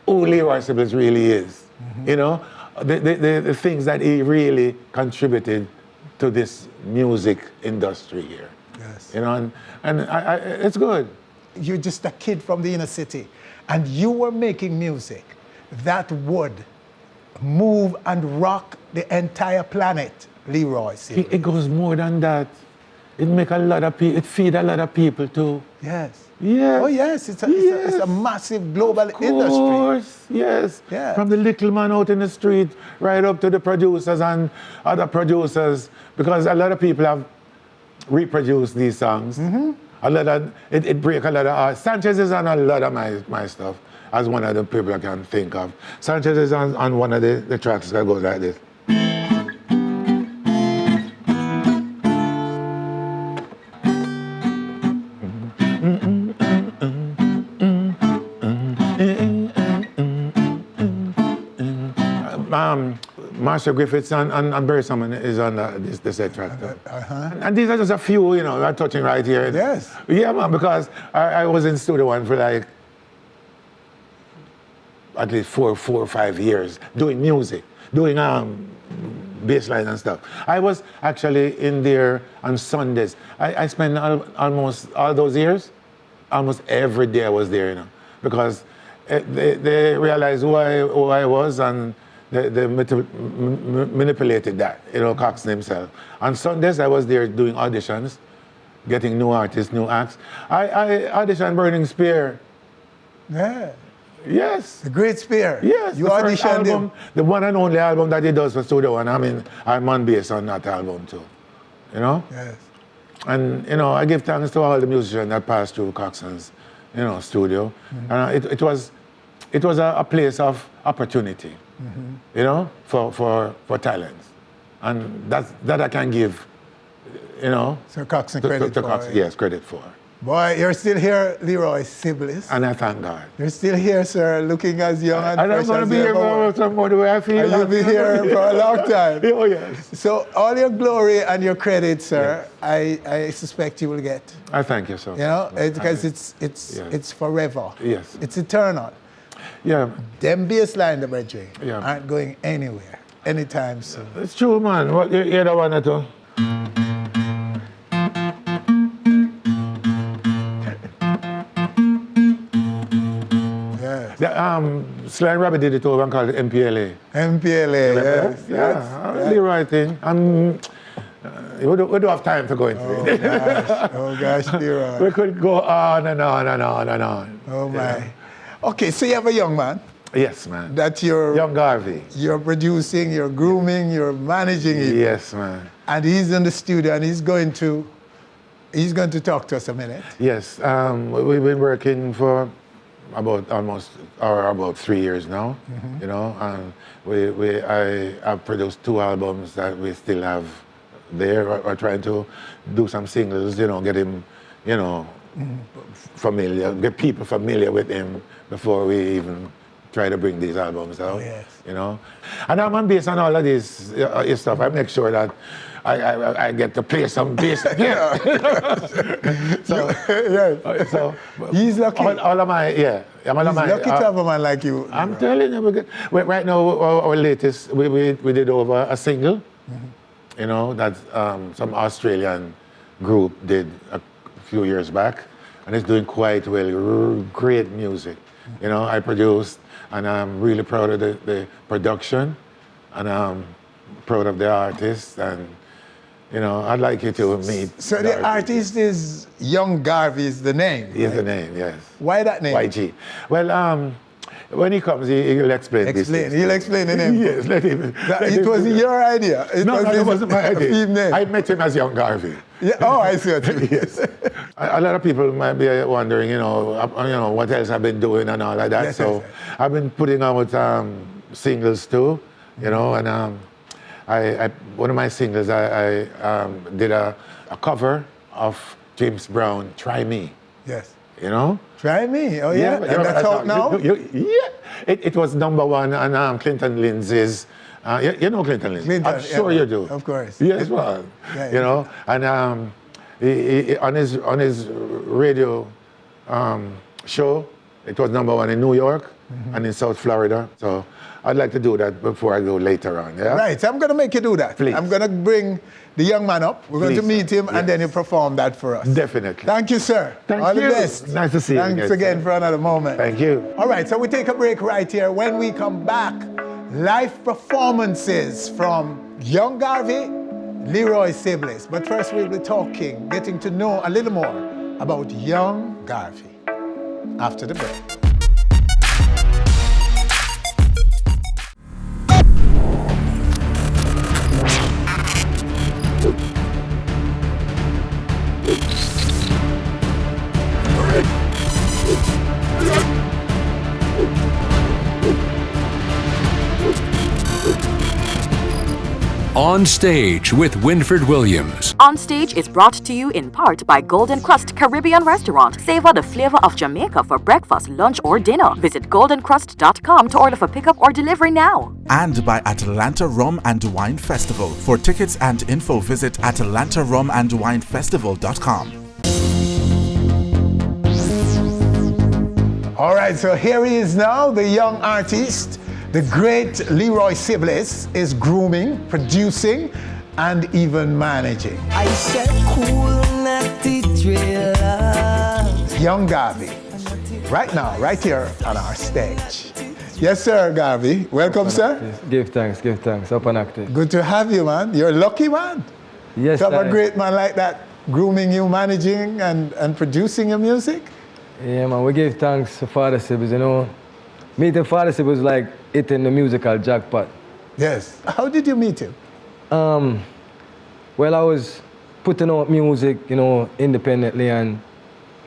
who Leroy Sibbles really is. You know, the things that he really contributed to this music industry here. Yes. You know, and it's good. You're just a kid from the inner city, and you were making music that would move and rock the entire planet, Leroy. It goes more than that. It make a lot of people, it feed a lot of people too. Yes. Yes. Oh yes, it's a massive global industry. Of course, yes. Yeah. From the little man out in the street right up to the producers and other producers, because a lot of people have reproduced these songs. A lot of, it break a lot of art. Sanchez is on a lot of my stuff, as one of the people I can think of. Sanchez is on one of the tracks that goes like this. Marshall Griffiths and Barry Salmon is on this track. And these are just a few, you know, I'm touching right here. Yes. Yeah, man, because I was in Studio One for like at least four or 5 years doing music, doing bass line and stuff. I was actually in there on Sundays. I spent almost all those years, almost every day I was there, you know, because they realized who I was, and they manipulated that, you know, Coxsone himself. On Sundays, I was there doing auditions, getting new artists, new acts. I auditioned Burning Spear. Yeah. Yes. The Great Spear. Yes. You the first auditioned him. album, the one and only album that he does for Studio One. I mean, I'm on bass on that album too, you know? Yes. And, you know, I give thanks to all the musicians that passed through Coxsone's, you know, studio. And it was a place of opportunity, you know, for talents. And that I can give, you know. So Coxsone credit for Coxsone, it. yes, credit for. Boy, you're still here, Leroy Sibbles. And I thank God. You're still here, sir, looking as young and I'm fresh going to as be you here ever were. for some more the way I feel. And you'll be here for a long time. Oh, yes. So all your glory and your credit, sir, yes. I suspect you will get. I thank you, sir. You know, because it's forever. Yes. It's eternal. Yeah. Them baseline, the brethren, Yeah. aren't going anywhere anytime soon. It's true, man. What you don't want to? Sly and Rabbit did it over and called it MPLA. MPLA, yes. Yeah, Leroy thing. We don't have time to go into it. Oh gosh, Leroy. We could go on and on and on and on. Oh my. Yeah. Okay, so you have a young man Yes, man. that you're Young Garvey. producing, you're grooming, you're managing it. Yes, man. And he's in the studio and he's going to talk to us a minute. Yes, we've been working for about 3 years now, you know, and I have produced 2 albums that we still have there. We're trying to do some singles, you know, get him, you know, familiar, get people familiar with him before we even try to bring these albums out. Oh, yes. You know, and I'm based on all of this stuff. I make sure that I get to play some bass again. So He's lucky. all of my He's lucky to have a man like you. I'm telling you, right now our latest we did over a single, you know, that some Australian group did a few years back, and it's doing quite well. Great music, you know. I produced, and I'm really proud of the production, and I'm proud of the artists, and you know, I'd like you to meet. So the artist is Young Garvey is the name. Is the name, yes. Why that name? YG. Well, when he comes, he'll explain this. He'll explain the name. Yes, let him. It was your idea. It wasn't my idea. Theme name. I met him as Young Garvey. Yeah. Oh, I see what you mean. Yes. A lot of people might be wondering, you know, what else I've been doing and all like that. Yes, so yes. I've been putting out singles too, you know, and one of my singles, I did a cover of James Brown, Try Me. Yes. You know? Try Me. Oh, yeah. And that's out now? It was #1 on Clinton Lindsay's. You know Clinton Lindsay? Clinton, I'm sure you do. Of course. Yes, well, Yeah, you know, and he, on his radio show, it was #1 in New York and in South Florida. So I'd like to do that before I go later on. Yeah. Right. I'm going to make you do that. Please. I'm going to bring the young man up. We're going to Please, meet him, sir. and then you Yes. perform that for us. Definitely. Thank you, sir. Thank All you. the best. Nice to see you Thanks again, again sir. for another moment. Thank you. All right, so we take a break right here. When we come back, live performances from Young Garvey, Leroy Sibbles. But first we'll be getting to know a little more about Young Garvey after the break. Onstage with Winfred Williams. Onstage is brought to you in part by Golden Crust Caribbean Restaurant. Savor the flavor of Jamaica for breakfast, lunch, or dinner. Visit goldencrust.com to order for pickup or delivery now. And by Atlanta Rum and Wine Festival. For tickets and info, visit atlantarumandwinefestival.com. All right, so here he is now, the young artist. The great Leroy Sibbles is grooming, producing, and even managing. I said cool, natty thriller. Young Garvey, right now, right here on our stage. Yes, sir, Garvey. Welcome, sir. Give thanks, up and active. Good to have you, man. You're a lucky man. Yes, to have a great man like that grooming you, managing, and producing your music. Yeah, man, we give thanks to Father Sibbles, you know. Meeting Father Sibbles was like hitting the musical jackpot. Yes. How did you meet him? Well, I was putting out music, you know, independently, and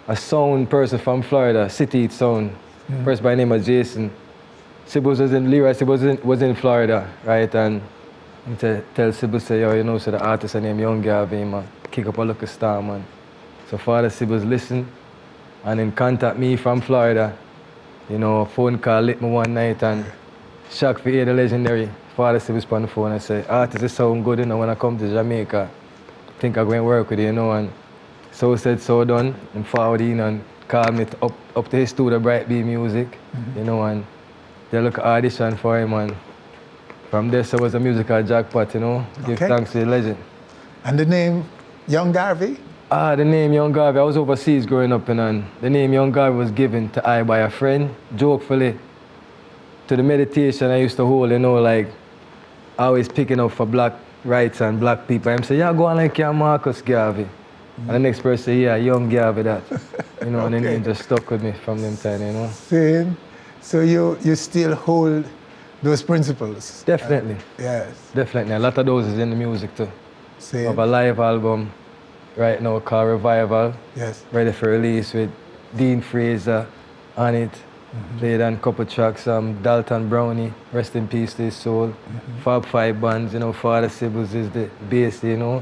a sound person from Florida, City Sound, person by the name of Jason. Sibbles was in, Leroy Sibbles was in Florida, right? And tell Sibbles, say, yo, you know, so the artist named Young Garvey, man, kick up a local star, man. So Father Sibbles listened and then contact me from Florida. You know, phone call lit me one night and shocked for hear the legendary Father Sibbles on the phone and say, artist is sound good, you know, when I come to Jamaica, think I'm going to work with you, you know, and so said, so done, and forward in and called me up to his studio, Bright B Music, you know, and they look at audition for him, and from there, so was a musical jackpot, you know, give thanks to the legend. And the name Young Garvey? The name Young Garvey, I was overseas growing up, and the name Young Garvey was given to I by a friend, jokefully, to the meditation I used to hold, you know, like, always picking up for black rights and black people. I'm saying, yeah, go on like your Marcus Garvey. And the next person say, yeah, Young Garvey that. You know, and the name just stuck with me from them time, you know. Same. So you still hold those principles? Definitely. Yes. Definitely. A lot of those is in the music too. Same. We have a live album right now called Revival. Yes. Ready for release with Dean Fraser on it. Played on a couple tracks, Dalton Brownie, rest in peace to his soul. Fab Five bands, you know, Father Sibbles is the bass, you know.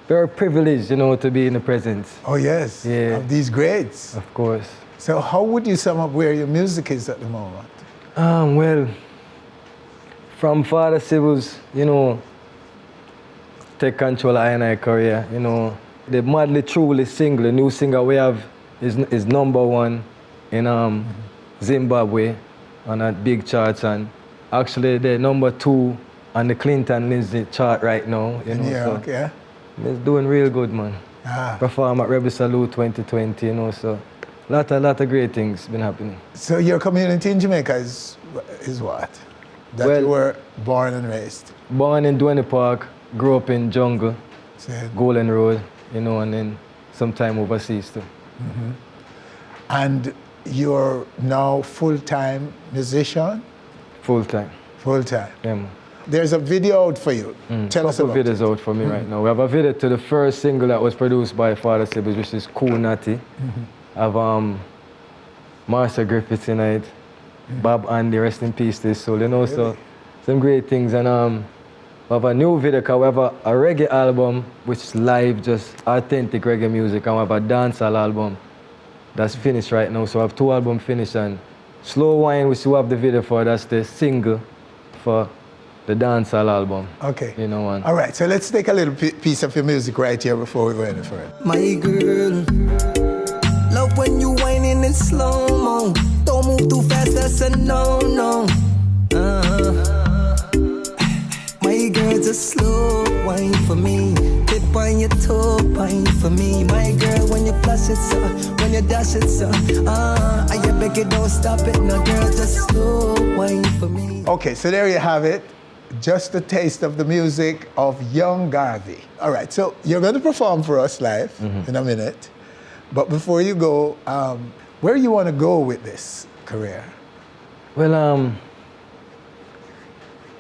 Very privileged, you know, to be in the presence. Oh yes, of these greats. Of course. So how would you sum up where your music is at the moment? Well, from Father Sibbles, you know, take control of I&I career, you know. The Madly Truly single, the new single we have is #1 in Zimbabwe on a big charts, and actually they're #2 on the Clinton Lindsay chart right now. You know, York, so yeah. It's doing real good, man. Perform at Rebel Salute 2020, you know, so lot of great things been happening. So your community in Jamaica is what? That you were born and raised? Born in Duane Park, grew up in Jungle, Golden Road, you know, and then some time overseas too. And you're now full-time musician? Full-time. Full-time. Yeah, man. There's a video out for you. Tell us about it. Videos out for me right now. We have a video to the first single that was produced by Father Sibbles, which is Cool Natty. I have Master Griffiths tonight, Bob Andy, rest in peace to his soul, you know, so some great things. And we have a new video, because we have a reggae album, which is live, just authentic reggae music, and we have a dancehall album that's finished right now. So I have 2 albums finished, and Slow Wine, which we have the video for, that's the single for the dancehall album. Okay. You know, all right, so let's take a little piece of your music right here before we go any further. My girl, love when you whining in slow-mo. Don't move too fast, that's a no-no. My girl's a slow wine for me. Tip on your toe, wine for me. My girl, when you flash it, so, when you dash it, so, I beg you don't stop it, no girl, just slow wine for me. Okay, so there you have it. Just a taste of the music of Young Garvey. All right, so you're going to perform for us live in a minute. But before you go, where do you want to go with this career? Well,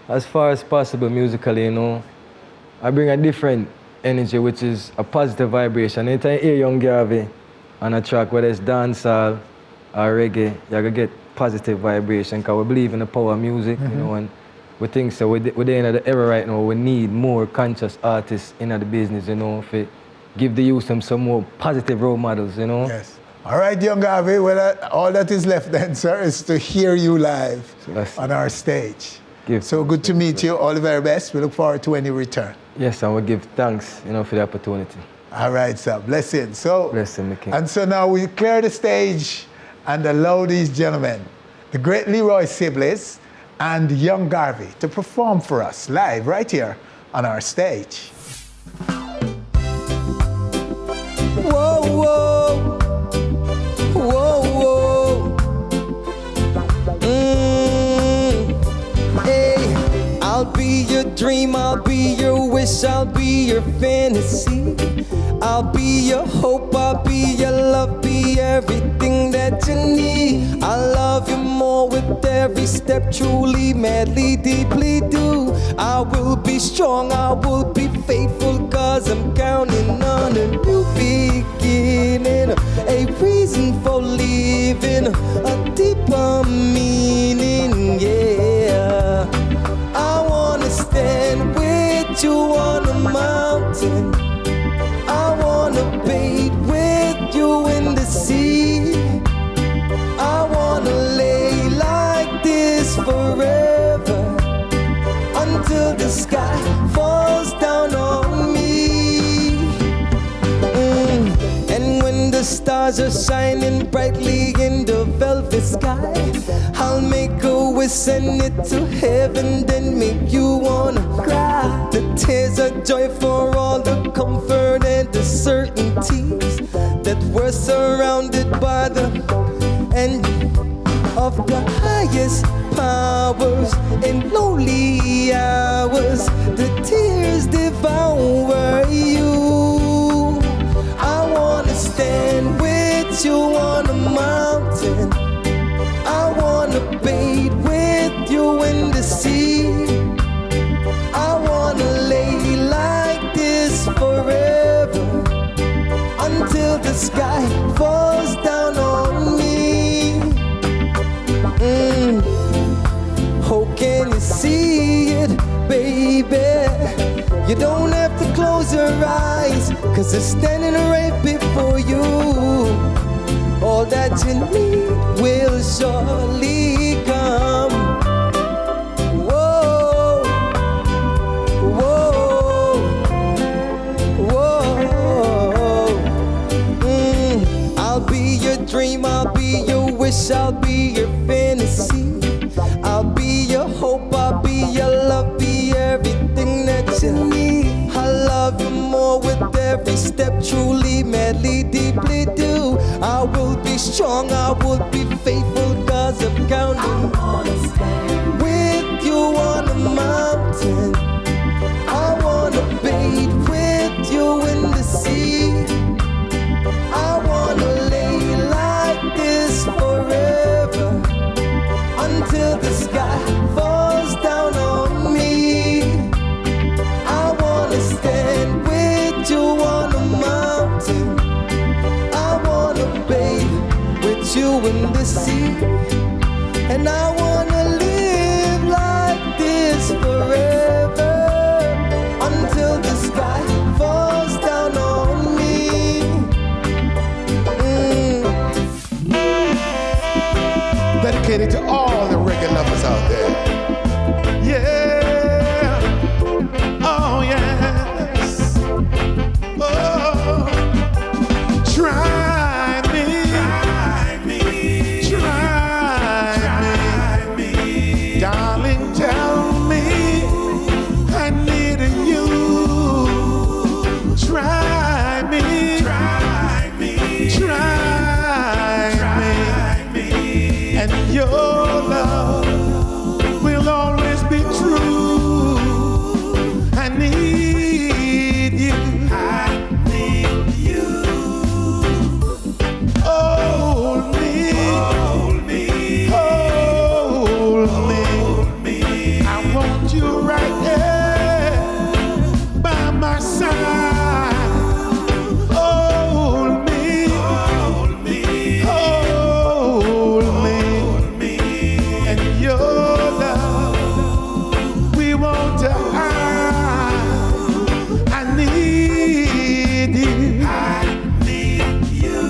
as far as possible musically, you know, I bring a different energy, which is a positive vibration. Anytime you hear Young Garvey on a track, whether it's dancehall or reggae, you're going to get positive vibration, because we believe in the power of music, you know, and we think so. We're in the era right now, we need more conscious artists in the business, you know, to give the youth some more positive role models, you know. Yes. All right, Young Garvey, well, all that is left then, sir, is to hear you live on our stage. So good to meet you. All the very best. We look forward to when you return. Yes, and we give thanks, you know, for the opportunity. All right, sir. Blessing. So, blessing, the king. And so now we clear the stage and allow these gentlemen, the great Leroy Sibbles and Young Garvey, to perform for us live right here on our stage. Whoa, whoa, whoa, whoa. Hey, I'll be your dream, I'll be your wish, I'll be your fantasy. I'll be your hope, I'll be your love, be everything that you need. I love you more with every step, truly, madly, deeply do. I will be strong, I will be faithful, cause I'm counting on a new beginning, a reason for living, a deeper meaning, yeah. I wanna stand with you on a mountain, I wanna bathe with you in the sea, I wanna lay like this forever, until the sky falls down on me. And when the stars are shining brightly in the velvet sky, I'll make a wish, send it to heaven, then make you wanna cry. The tears of joy for all the comfort and the certainties that we're surrounded by the end of the highest powers. In lonely hours, the tears devour you. I wanna stand with you on a mountain, I wanna bathe with you in the sea, I wanna lay like this forever, until the sky falls down on me. Oh, can you see it, baby? You don't have to close your eyes, cause it's standing right before you. All that you need will surely come. Whoa, whoa, whoa. I'll be your dream, I'll be your wish, I'll be your fantasy. I'll be your hope, I'll be your love, be everything that you need. I love you more with every step, truly, madly, deeply do. I will be strong, I will be faithful, cause I'm counting with you on a mountain, I wanna bathe with you in the sea, I wanna lay like this forever, until the sky falls down on me. I wanna stand with you on a mountain, I wanna bathe with you in the sea, and I wanna live like this forever, until the sky falls down on me. Dedicated to all the reggae lovers out there. Yeah. Oh, yes. Oh. Try me. Try me. my side. Hold me, hold me, hold me, and your love we want to hide. I need you. I need you.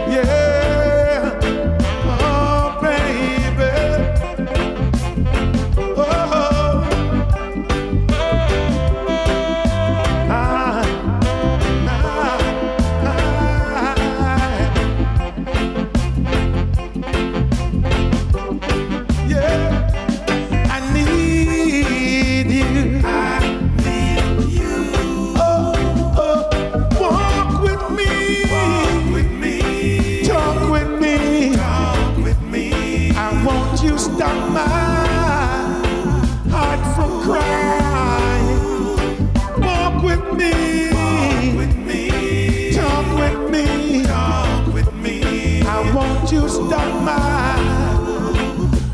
Yeah, oh baby, oh, yeah, I need you. I need you. Oh, walk with me. Walk with me. Talk with me. Talk with me. I want you stop my heart from crying. Walk with me. Walk with me. Talk with me. Talk with me. I want you stop my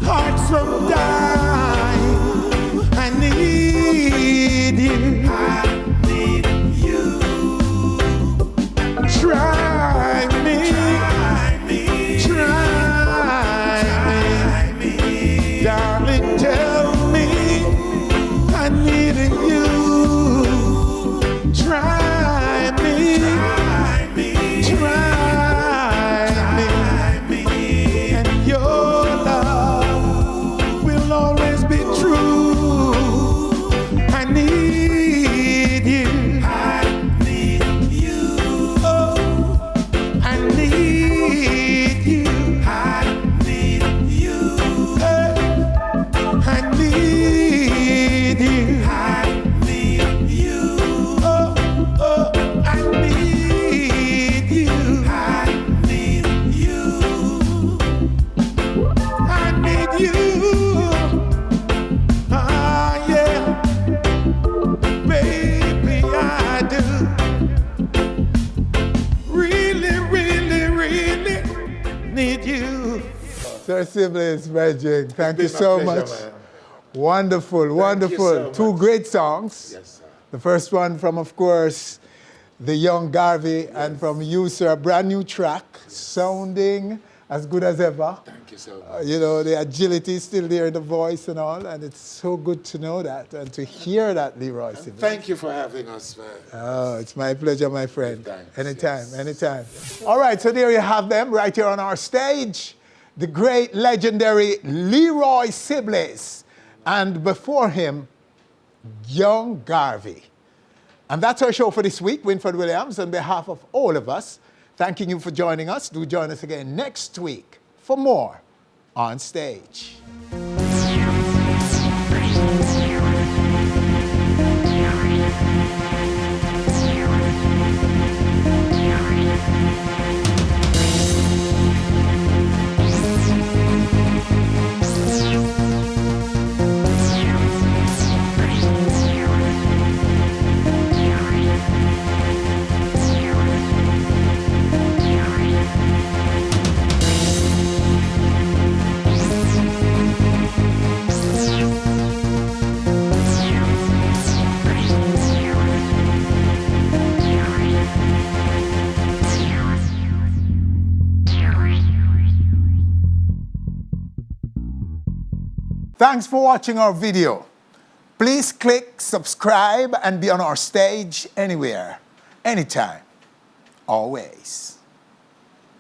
heart from dying. I need you. I need you. Try me. Try me. Try me. Darling, tell me I need you. Try me. Try me. Try me. And your love will always be true. I need you. I need you. Oh, I need you. I need you. Hey, I need you. I need you. Oh, I need you. I need you. I need you. Ah, yeah. Baby, I do. Really, really, really need you. Sir Sibbles, Magic, thank you been my so pleasure, much. man. Wonderful, wonderful. so Two much. great songs. Yes, sir. The first one from, of course, the young Garvey, and from you, sir, a brand new track, sounding as good as ever. Thank you so much. You know, the agility is still there in the voice and all, and it's so good to know that and to hear that, Leroy. Sibbles. Thank you for having us, man. Oh, it's my pleasure, my friend. Thanks, Anytime, yes. anytime. All right, so there you have them right here on our stage. The great, legendary Leroy Sibbles. And before him, young Garvey. And that's our show for this week. Winfred Williams, on behalf of all of us, thanking you for joining us. Do join us again next week for more On Stage. Thanks for watching our video. Please click subscribe and be on our stage anywhere, anytime, always.